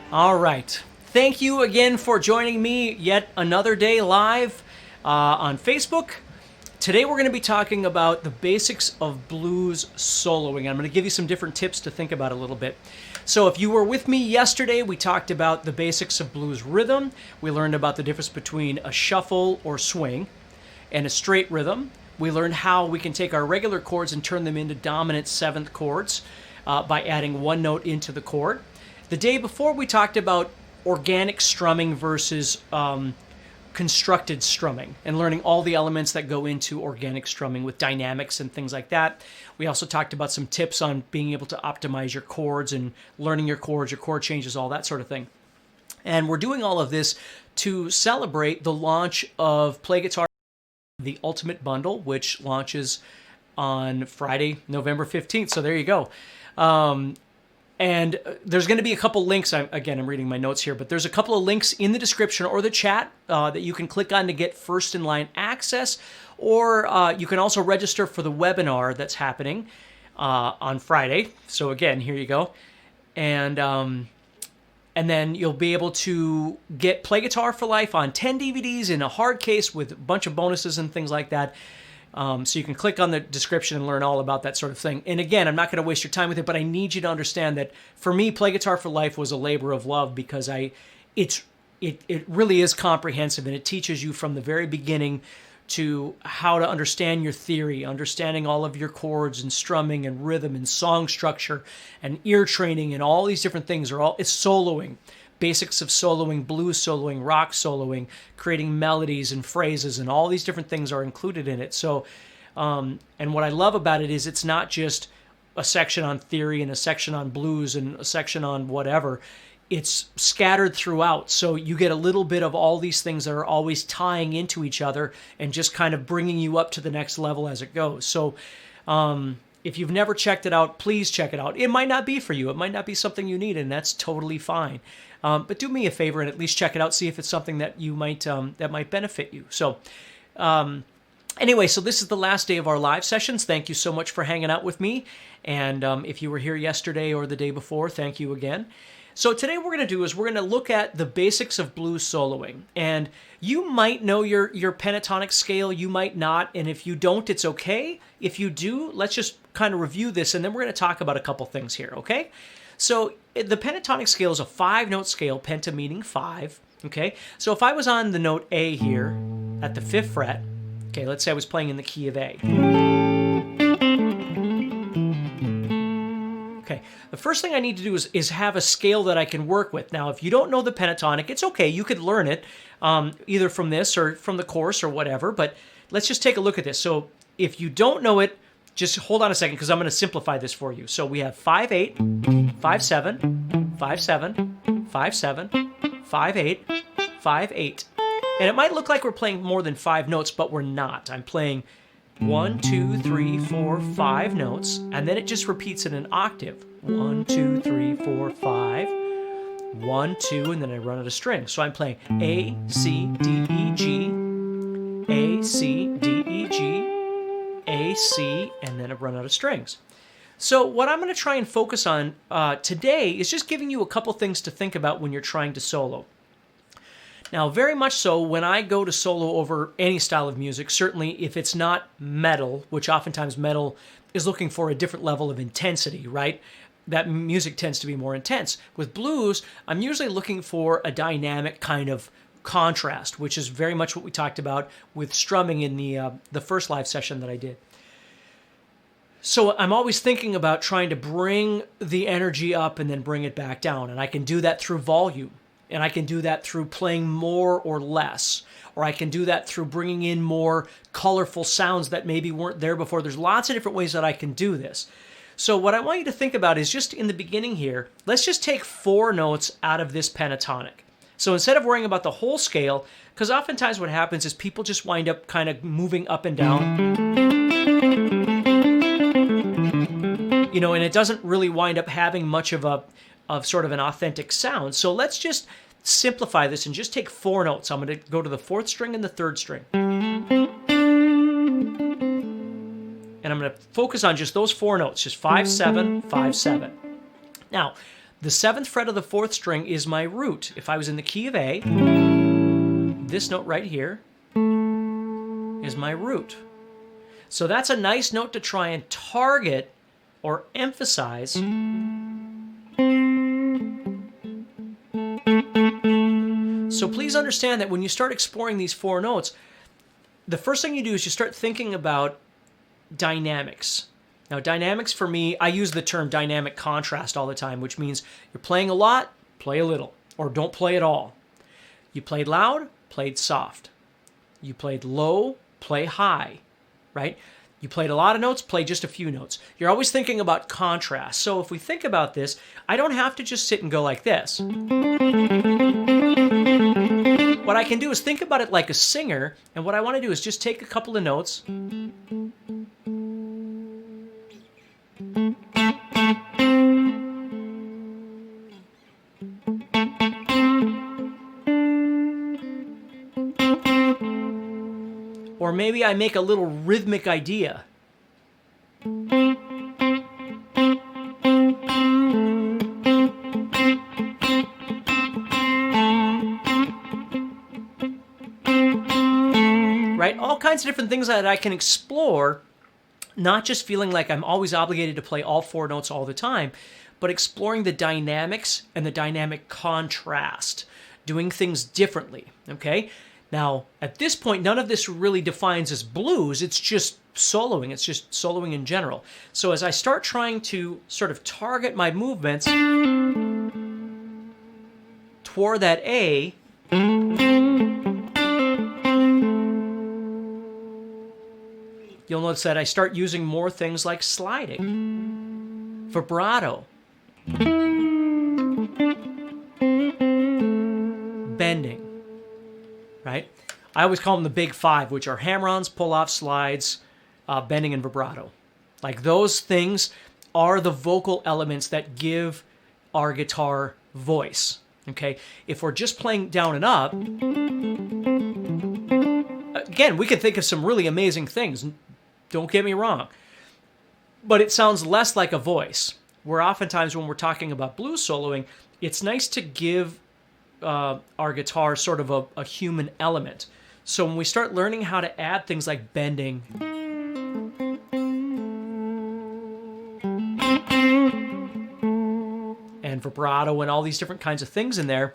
All right. Thank you again for joining me yet another day live on Facebook. Today we're going to be talking about the basics of blues soloing. I'm going to give you some different tips to think about a little bit. So if you were with me yesterday, we talked about the basics of blues rhythm. We learned about the difference between a shuffle or swing and a straight rhythm. We learned how we can take our regular chords and turn them into dominant seventh chords by adding one note into the chord. The day before, we talked about organic strumming versus constructed strumming and learning all the elements that go into organic strumming with dynamics and things like that. We also talked about some tips on being able to optimize your chords and learning your chords, your chord changes, all that sort of thing. And we're doing all of this to celebrate the launch of Play Guitar, the Ultimate Bundle, which launches on Friday, November 15th. So there you go. And there's going to be a couple links. I'm reading my notes here, but there's a couple of links in the description or the chat that you can click on to get first in line access. Or you can also register for the webinar that's happening on Friday. So again, here you go. And then you'll be able to get Play Guitar for Life on 10 DVDs in a hard case with a bunch of bonuses and things like that. So you can click on the description and learn all about that sort of thing. And again, I'm not going to waste your time with it, but I need you to understand that for me, Play Guitar for Life was a labor of love because it really is comprehensive, and it teaches you from the very beginning to how to understand your theory, understanding all of your chords and strumming and rhythm and song structure and ear training and all these different things it's soloing. Basics of soloing, blues soloing, rock soloing, creating melodies and phrases, and all these different things are included in it. So, and what I love about it is it's not just a section on theory and a section on blues and a section on whatever. It's scattered throughout. So you get a little bit of all these things that are always tying into each other and just kind of bringing you up to the next level as it goes. So, if you've never checked it out, please check it out. It might not be for you. It might not be something you need, and that's totally fine. But do me a favor and at least check it out. See if it's something that you might that might benefit you. So, anyway, so this is the last day of our live sessions. Thank you so much for hanging out with me. And if you were here yesterday or the day before, thank you again. So today what we're going to do is we're going to look at the basics of blues soloing. And you might know your pentatonic scale, you might not, and if you don't, it's okay. If you do, let's just kind of review this, and then we're going to talk about a couple things here, okay? So the pentatonic scale is a 5-note scale, penta meaning 5, okay? So if I was on the note A here at the 5th fret, okay, let's say I was playing in the key of A. Okay, the first thing I need to do is have a scale that I can work with. Now, if you don't know the pentatonic, it's okay. You could learn it either from this or from the course or whatever, but let's just take a look at this. So if you don't know it, just hold on a second because I'm going to simplify this for you. So we have 5-8, 5-7, 5-7, 5-7, 5-8, 5-8. And it might look like we're playing more than 5 notes, but we're not. I'm playing 1, 2, 3, 4, 5 notes, and then it just repeats in an octave. 1, 2, 3, 4, 5. 1, 2, and then I run out of strings. So I'm playing A, C, D, E, G, A, C, D, E, G, A, C, and then I run out of strings. So what I'm going to try and focus on today is just giving you a couple things to think about when you're trying to solo. Now, very much so, when I go to solo over any style of music, certainly if it's not metal, which oftentimes metal is looking for a different level of intensity, right? That music tends to be more intense. With blues, I'm usually looking for a dynamic kind of contrast, which is very much what we talked about with strumming in the first live session that I did. So I'm always thinking about trying to bring the energy up and then bring it back down, and I can do that through volume. And I can do that through playing more or less. Or I can do that through bringing in more colorful sounds that maybe weren't there before. There's lots of different ways that I can do this. So what I want you to think about is just in the beginning here, let's just take 4 notes out of this pentatonic. So instead of worrying about the whole scale, because oftentimes what happens is people just wind up kind of moving up and down. You know, and it doesn't really wind up having much of sort of an authentic sound. So let's just simplify this and just take 4 notes. I'm going to go to the 4th string and the 3rd string. And I'm going to focus on just those 4 notes, just 5, 7, 5, 7. Now, The 7th fret of the 4th string is my root. If I was in the key of A, this note right here is my root. So that's a nice note to try and target or emphasize. So please understand that when you start exploring these 4 notes, the first thing you do is you start thinking about dynamics. Now, dynamics for me, I use the term dynamic contrast all the time, which means you're playing a lot, play a little, or don't play at all. You played loud, played soft. You played low, play high, right? You played a lot of notes, play just a few notes. You're always thinking about contrast. So if we think about this, I don't have to just sit and go like this. What I can do is think about it like a singer, and what I want to do is just take a couple of notes or maybe I make a little rhythmic idea. Right? All kinds of different things that I can explore, not just feeling like I'm always obligated to play all 4 notes all the time, but exploring the dynamics and the dynamic contrast, doing things differently, okay? Now, at this point, none of this really defines as blues. It's just soloing. It's just soloing in general. So as I start trying to sort of target my movements toward that A, you'll notice that I start using more things like sliding, vibrato, bending, right? I always call them the big 5, which are hammer-ons, pull-offs, slides, bending, and vibrato. Like those things are the vocal elements that give our guitar voice, okay? If we're just playing down and up, again, we could think of some really amazing things. Don't get me wrong. But it sounds less like a voice. Where oftentimes when we're talking about blues soloing, it's nice to give our guitar sort of a human element. So when we start learning how to add things like bending, and vibrato and all these different kinds of things in there,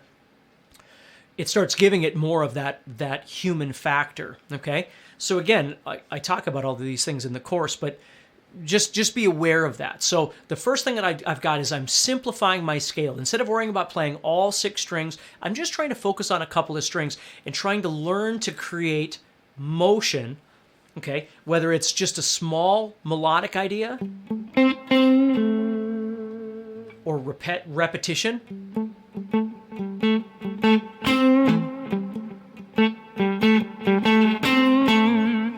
it starts giving it more of that human factor, okay? So again, I talk about all of these things in the course, but just be aware of that. So the first thing that I've got is I'm simplifying my scale. Instead of worrying about playing all 6 strings, I'm just trying to focus on a couple of strings and trying to learn to create motion, okay? Whether it's just a small melodic idea or repetition.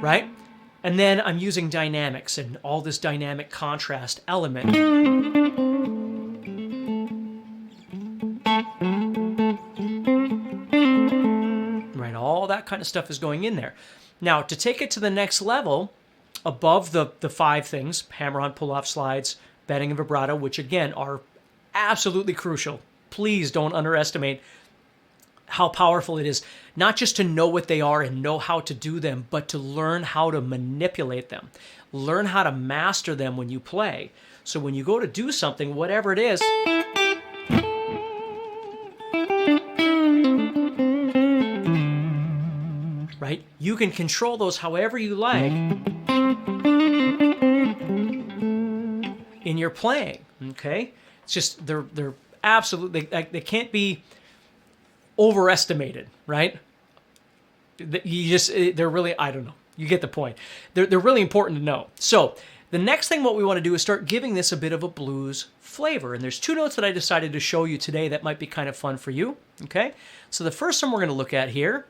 Right? And then I'm using dynamics and all this dynamic contrast element. Right, all that kind of stuff is going in there. Now, to take it to the next level, above the 5 things, hammer-on, pull-off, slides, bending, and vibrato, which again are absolutely crucial. Please don't underestimate how powerful it is, not just to know what they are and know how to do them, but to learn how to manipulate them. Learn how to master them when you play. So when you go to do something, whatever it is, right? You can control those however you like in your playing, okay? It's just, they're absolutely, they can't be overestimated, right? They're really, I don't know. You get the point. They're really important to know. So the next thing what we want to do is start giving this a bit of a blues flavor. And there's 2 notes that I decided to show you today that might be kind of fun for you, okay? So the first one we're going to look at here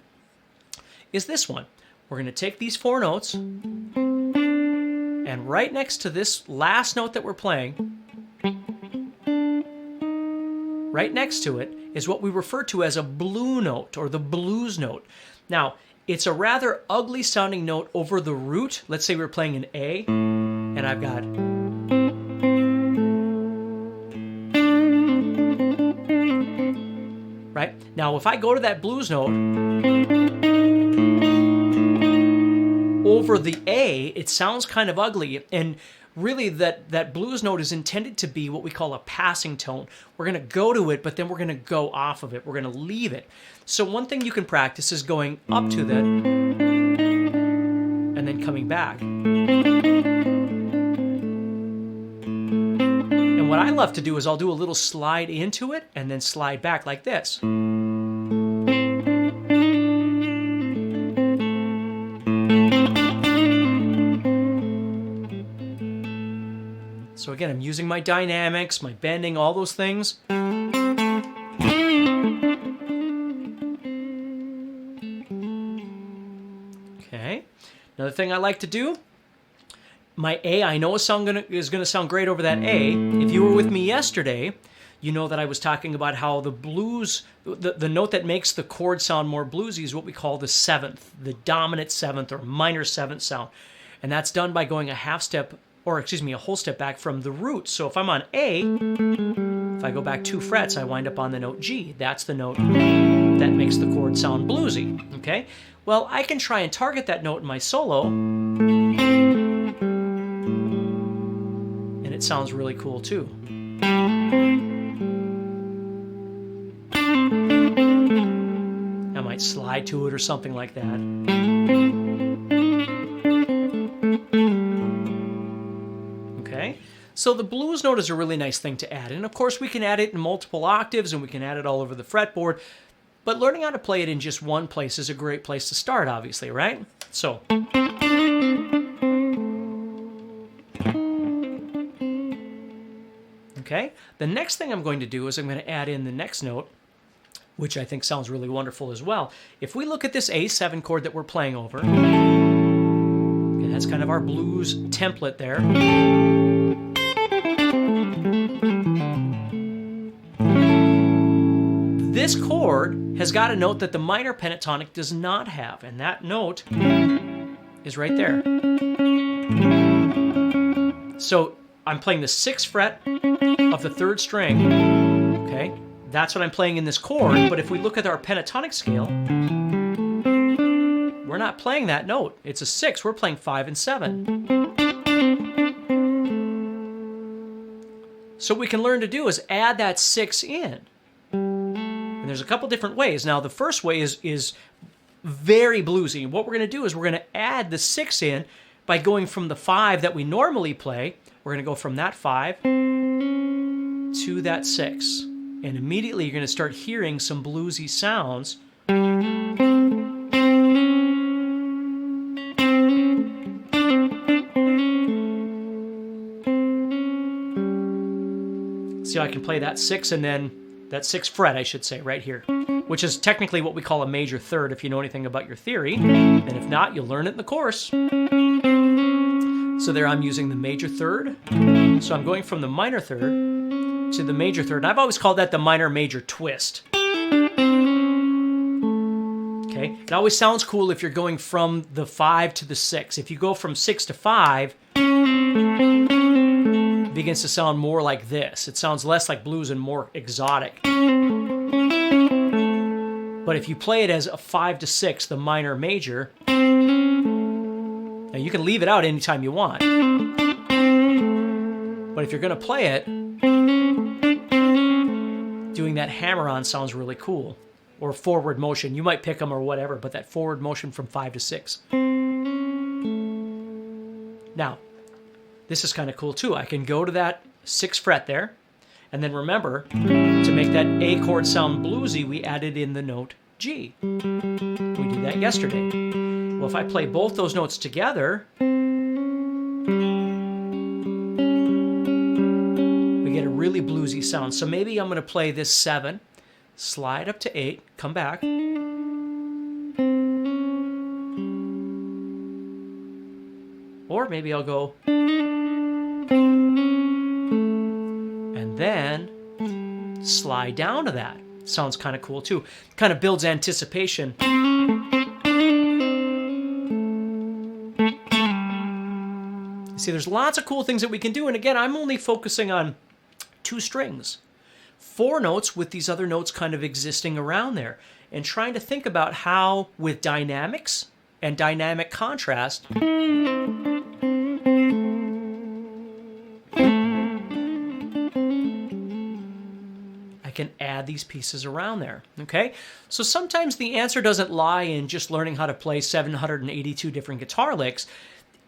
is this one. We're going to take these 4 notes, and right next to this last note that we're playing, right next to it is what we refer to as a blue note or the blues note. Now, it's a rather ugly sounding note over the root. Let's say we're playing an A, and I've got, right? Now, if I go to that blues note over the A, it sounds kind of ugly, and really that blues note is intended to be what we call a passing tone. We're going to go to it, but then we're going to go off of it. We're going to leave it. So one thing you can practice is going up to that and then coming back. And what I love to do is I'll do a little slide into it and then slide back like this. So again, I'm using my dynamics, my bending, all those things. Okay. Another thing I like to do, my A, I know is going to sound great over that A. If you were with me yesterday, you know that I was talking about how the blues, the note that makes the chord sound more bluesy is what we call the seventh, the dominant seventh or minor seventh sound. And that's done by going a whole step back from the root. So if I'm on A, if I go back 2 frets, I wind up on the note G. That's the note that makes the chord sound bluesy, okay? Well, I can try and target that note in my solo, and it sounds really cool too. I might slide to it or something like that. Okay, so the blues note is a really nice thing to add. And of course, we can add it in multiple octaves and we can add it all over the fretboard. But learning how to play it in just one place is a great place to start, obviously, right? So. Okay, the next thing I'm going to do is I'm going to add in the next note, which I think sounds really wonderful as well. If we look at this A7 chord that we're playing over, okay, that's kind of our blues template there. This chord has got a note that the minor pentatonic does not have, and that note is right there. So I'm playing the 6th fret of the 3rd string, okay? That's what I'm playing in this chord, but if we look at our pentatonic scale, we're not playing that note. It's a 6, we're playing 5 and 7. So what we can learn to do is add that 6 in. And there's a couple different ways. Now, the first way is very bluesy. What we're going to do is we're going to add the 6 in by going from the 5 that we normally play. We're going to go from that 5 to that 6. And immediately you're going to start hearing some bluesy sounds. See how I can play that 6 and then that 6th fret, I should say, right here, which is technically what we call a major third if you know anything about your theory, and if not, you'll learn it in the course. So there I'm using the major third, so I'm going from the minor third to the major third, and I've always called that the minor-major twist. Okay, it always sounds cool if you're going from the 5 to the 6. If you go from 6 to 5, it begins to sound more like this. It sounds less like blues and more exotic. But if you play it as a 5 to 6, the minor major, now you can leave it out anytime you want. But if you're going to play it, doing that hammer-on sounds really cool. Or forward motion. You might pick them or whatever, but that forward motion from 5 to 6. Now, this is kind of cool too. I can go to that 6th fret there, and then remember, to make that A chord sound bluesy, we added in the note G. We did that yesterday. Well, if I play both those notes together, we get a really bluesy sound. So maybe I'm going to play this 7, slide up to 8, come back, or maybe I'll go, and then slide down to that. Sounds kind of cool too. Kind of builds anticipation. See, there's lots of cool things that we can do, and again, I'm only focusing on 2 strings. four notes with these other notes kind of existing around there, and trying to think about how, with dynamics and dynamic contrast, I can add these pieces around there, okay? So sometimes the answer doesn't lie in just learning how to play 782 different guitar licks.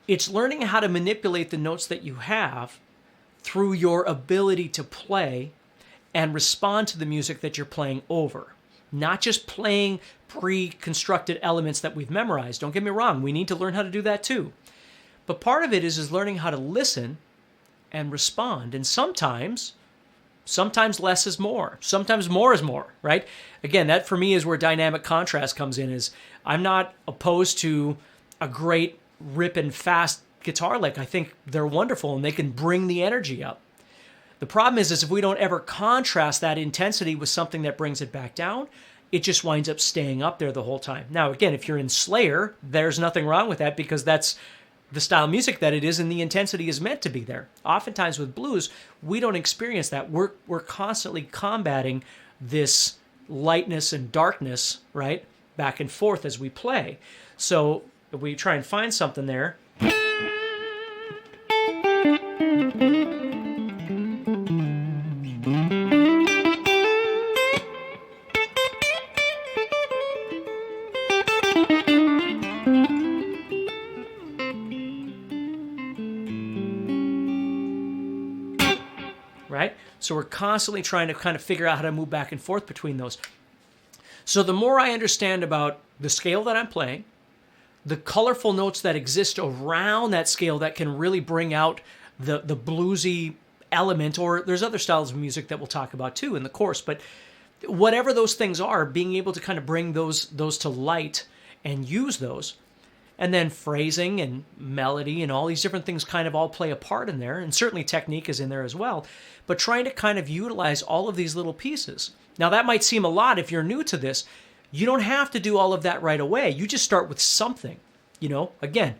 It's learning how to manipulate the notes that you have through your ability to play and respond to the music that you're playing over. Not just playing pre-constructed elements that we've memorized. Don't get me wrong, we need to learn how to do that too. But part of it is learning how to listen and respond. And sometimes less is more. Sometimes more is more, right? Again, that for me is where dynamic contrast comes in. Is I'm not opposed to a great rip and fast guitar lick. I think they're wonderful and they can bring the energy up. The problem is if we don't ever contrast that intensity with something that brings it back down, it just winds up staying up there the whole time. Now, again, if you're in Slayer, there's nothing wrong with that because that's the style of music that it is and the intensity is meant to be there. Oftentimes with blues, we don't experience that. We're constantly combating this lightness and darkness, right, back and forth as we play. So if we try and find something there, right? So we're constantly trying to kind of figure out how to move back and forth between those. So the more I understand about the scale that I'm playing, the colorful notes that exist around that scale that can really bring out the bluesy element, or there's other styles of music that we'll talk about too in the course, but whatever those things are, being able to kind of bring those to light and use those. And then phrasing and melody and all these different things kind of all play a part in there. And certainly technique is in there as well. But trying to kind of utilize all of these little pieces. Now that might seem a lot if you're new to this. You don't have to do all of that right away. You just start with something. You know, again,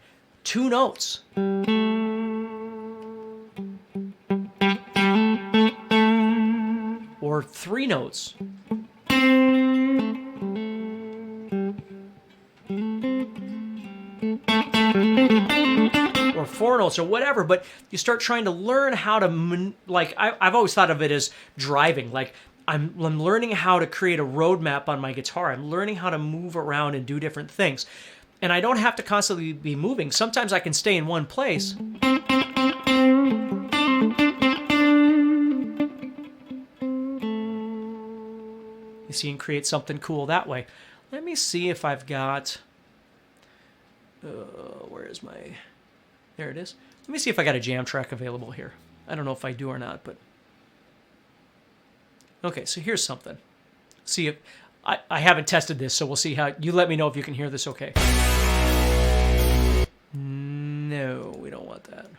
2 notes. Or 3 notes. Or 4 notes or whatever, but you start trying to learn how to, I've always thought of it as driving. Like I'm learning how to create a roadmap on my guitar. I'm learning how to move around and do different things. And I don't have to constantly be moving. Sometimes I can stay in one place. You see, and create something cool that way. Let me see if I've got... where is my... There it is. Let me see if I got a jam track available here. I don't know if I do or not, but... Okay, so here's something. See if... I haven't tested this, so we'll see how... You let me know if you can hear this okay. No, we don't want that.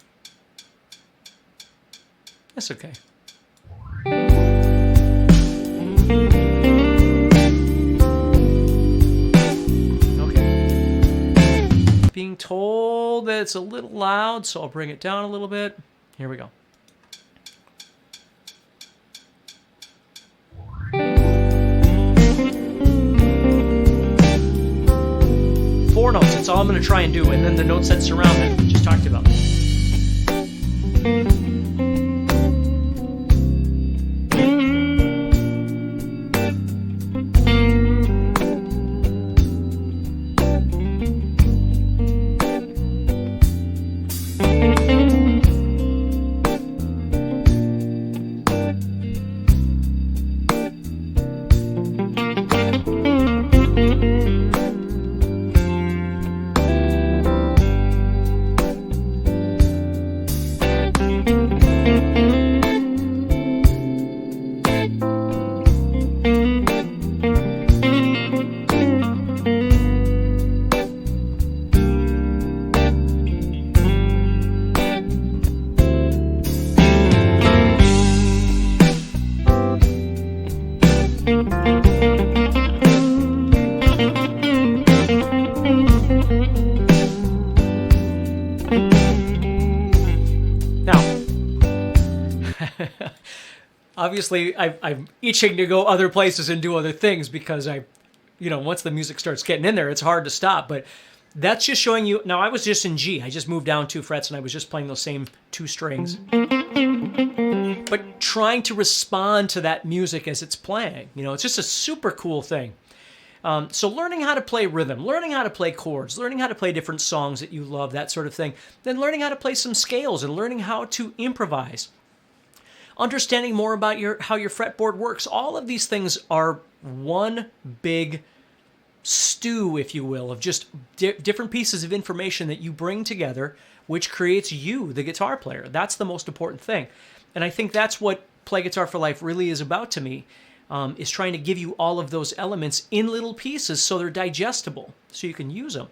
That's okay. Being told that it's a little loud, so I'll bring it down a little bit. Here we go. Four notes, that's all I'm going to try and do, and then the notes that surround it, we just talked about. obviously I'm itching to go other places and do other things because once the music starts getting in there, it's hard to stop. But that's just showing you. Now, I was just in G. I just moved down 2 frets and I was just playing those same 2 strings. But trying to respond to that music as it's playing. It's just a super cool thing. So learning how to play rhythm, learning how to play chords, learning how to play different songs that you love, that sort of thing. Then learning how to play some scales and learning how to improvise. Understanding more about how your fretboard works. All of these things are one big stew, if you will, of just different pieces of information that you bring together, which creates you, the guitar player. That's the most important thing. And I think that's what Play Guitar for Life really is about to me, is trying to give you all of those elements in little pieces so they're digestible, so you can use them.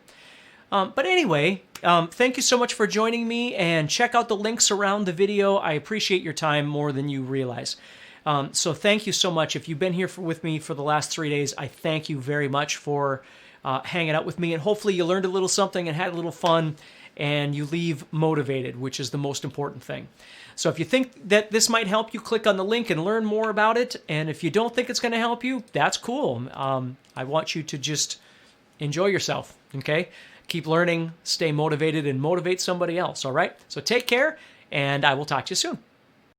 But anyway, thank you so much for joining me, and check out the links around the video. I appreciate your time more than you realize. So thank you so much. If you've been here with me for the last 3 days, I thank you very much for hanging out with me, and hopefully you learned a little something and had a little fun, and you leave motivated, which is the most important thing. So if you think that this might help you, click on the link and learn more about it. And if you don't think it's going to help you, that's cool. I want you to just enjoy yourself, okay? Keep learning, stay motivated, and motivate somebody else, all right? So take care, and I will talk to you soon.